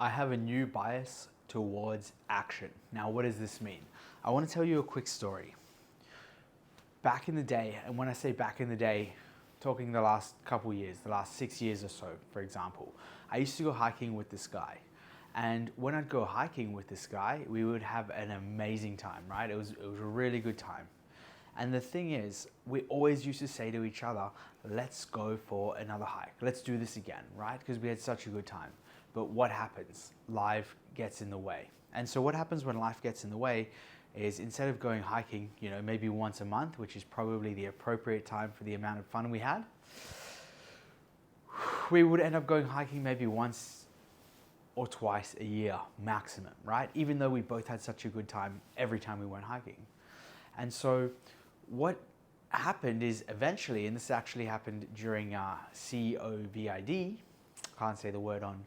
I have a new bias towards action. Now, what does this mean? I want to tell you a quick story. Back in the day, and when I say back in the day, talking the last couple years, the last 6 years or so, for example, I used to go hiking with this guy. And when I'd go hiking with this guy, we would have an amazing time, right? It was a really good time. And the thing is, we always used to say to each other, let's go for another hike. Let's do this again, right? Because we had such a good time. But what happens? Life gets in the way. And so what happens when life gets in the way is instead of going hiking, maybe once a month, which is probably the appropriate time for the amount of fun we had, we would end up going hiking maybe once or twice a year maximum, right? Even though we both had such a good time every time we went hiking. And so what happened is eventually, and this actually happened during COVID, can't say the word on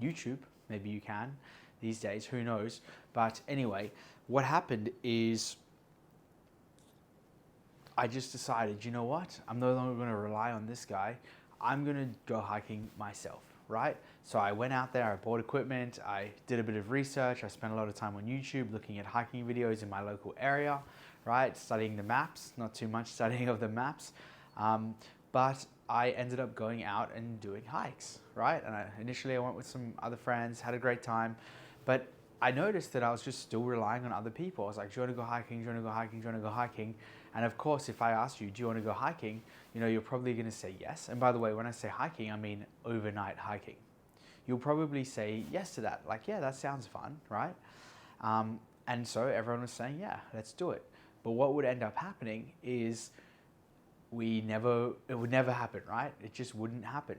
YouTube, maybe you can these days, who knows. But anyway, what happened is I just decided, you know what? I'm no longer going to rely on this guy. I'm going to go hiking myself, right? So I went out there, I bought equipment, I did a bit of research, I spent a lot of time on YouTube looking at hiking videos in my local area, right? Studying the maps, not too much studying of the maps. But I ended up going out and doing hikes, right? And initially I went with some other friends, had a great time, but I noticed that I was just still relying on other people. I was like, do you want to go hiking? Do you want to go hiking? Do you want to go hiking? And of course, if I asked you, do you want to go hiking? You're probably going to say yes. And by the way, when I say hiking, I mean overnight hiking. You'll probably say yes to that. Like, yeah, that sounds fun, right? And so everyone was saying, yeah, let's do it. But what would end up happening is it would never happen, right? It just wouldn't happen.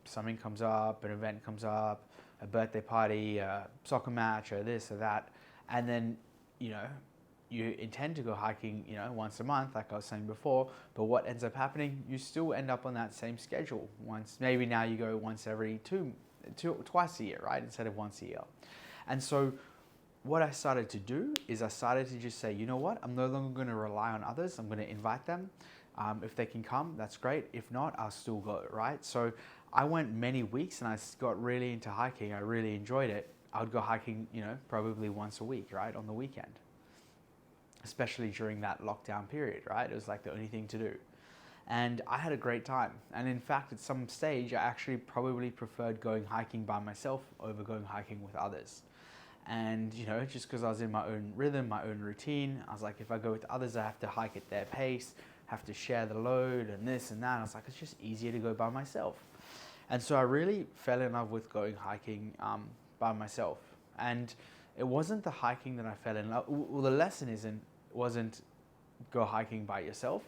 Something comes up, an event comes up, a birthday party, a soccer match, or this or that, and then, you intend to go hiking, once a month, like I was saying before, but what ends up happening, you still end up on that same schedule. Maybe now you go once every twice a year, right? Instead of once a year. And so what I started to do is I started to just say, you know what? I'm no longer going to rely on others. I'm going to invite them. If they can come, that's great. If not, I'll still go, right? So I went many weeks and I got really into hiking. I really enjoyed it. I would go hiking, probably once a week, right? On the weekend, especially during that lockdown period, right? It was like the only thing to do. And I had a great time. And in fact, at some stage, I actually probably preferred going hiking by myself over going hiking with others. And, just because I was in my own rhythm, my own routine, I was like, if I go with others, I have to hike at their pace, have to share the load and this and that. I was like, it's just easier to go by myself. And so I really fell in love with going hiking by myself. And it wasn't the hiking that I fell in love. Well, the lesson wasn't go hiking by yourself.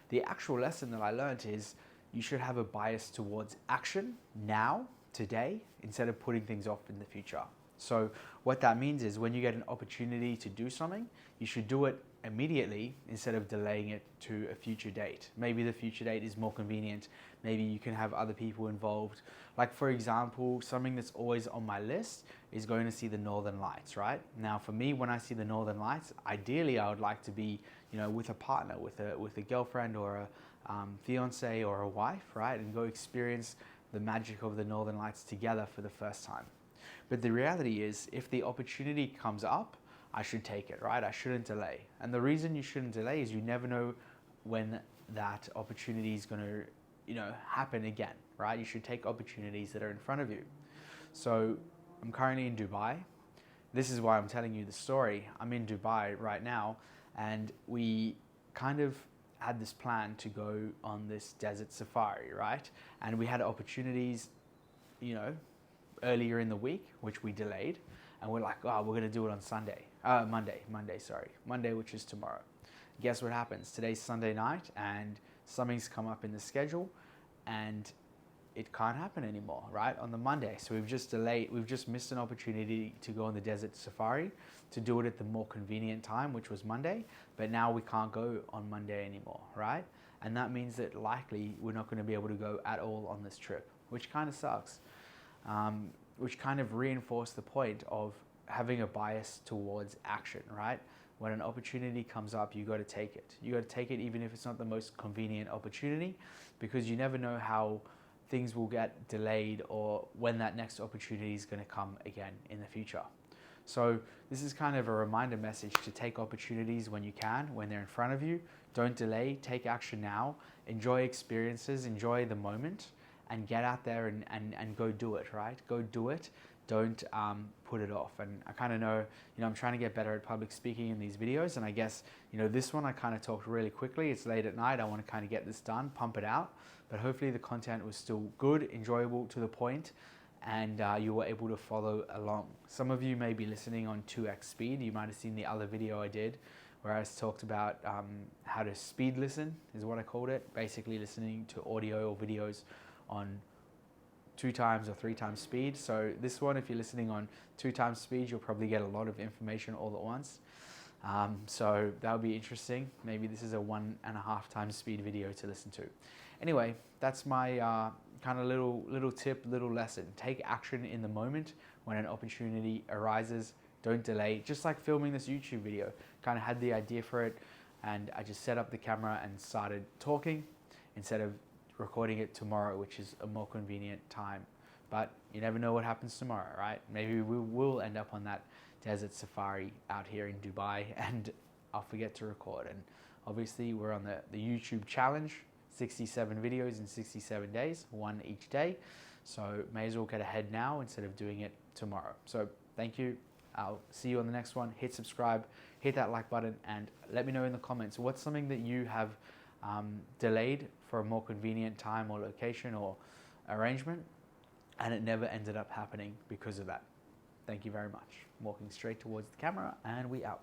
The actual lesson that I learned is you should have a bias towards action now, today, instead of putting things off in the future. So what that means is when you get an opportunity to do something, you should do it immediately instead of delaying it to a future date. Maybe the future date is more convenient. Maybe you can have other people involved. Like, for example, something that's always on my list is going to see the Northern Lights, right? Now, for me, when I see the Northern Lights, ideally I would like to be, with a partner, with a girlfriend or a fiance or a wife, right? And go experience the magic of the Northern Lights together for the first time. But the reality is, if the opportunity comes up, I should take it, right? I shouldn't delay. And the reason you shouldn't delay is you never know when that opportunity is going to, happen again, right? You should take opportunities that are in front of you. So I'm currently in Dubai. This is why I'm telling you the story. I'm in Dubai right now, and we kind of had this plan to go on this desert safari, right? And we had opportunities, earlier in the week, which we delayed, and we're like, we're going to do it on Monday, which is tomorrow. Guess what happens? Today's Sunday night, and something's come up in the schedule, and it can't happen anymore, right? On the Monday. So we've just missed an opportunity to go on the desert safari, to do it at the more convenient time, which was Monday, but now we can't go on Monday anymore, right? And that means that likely we're not going to be able to go at all on this trip, which kind of sucks. Which kind of reinforced the point of having a bias towards action, right? When an opportunity comes up, you got to take it. You got to take it even if it's not the most convenient opportunity, because you never know how things will get delayed, or when that next opportunity is going to come again in the future. So this is kind of a reminder message to take opportunities when you can, when they're in front of you. Don't delay, take action now, enjoy experiences, enjoy the moment, and get out there and go do it, right? Go do it. Don't put it off. And I kind of know, I'm trying to get better at public speaking in these videos. And I guess, this one I kind of talked really quickly. It's late at night. I want to kind of get this done, pump it out. But hopefully the content was still good, enjoyable, to the point, and you were able to follow along. Some of you may be listening on 2x speed. You might have seen the other video I did where I talked about how to speed listen, is what I called it. Basically listening to audio or videos on 2 times or 3 times speed. So this one, if you're listening on 2 times speed, you'll probably get a lot of information all at once. So that'll be interesting. Maybe this is a 1.5 times speed video to listen to. Anyway, that's my kind of little tip, little lesson. Take action in the moment when an opportunity arises. Don't delay. Just like filming this YouTube video, kind of had the idea for it, and I just set up the camera and started talking instead of recording it tomorrow, which is a more convenient time. But you never know what happens tomorrow, right? Maybe we will end up on that desert safari out here in Dubai and I'll forget to record. And obviously we're on the YouTube challenge, 67 videos in 67 days, 1 each day. So may as well get ahead now instead of doing it tomorrow. So thank you. I'll see you on the next one. Hit subscribe, hit that like button, and let me know in the comments what's something that you have delayed for a more convenient time or location or arrangement, and it never ended up happening because of that. Thank you very much. Walking straight towards the camera, and we out.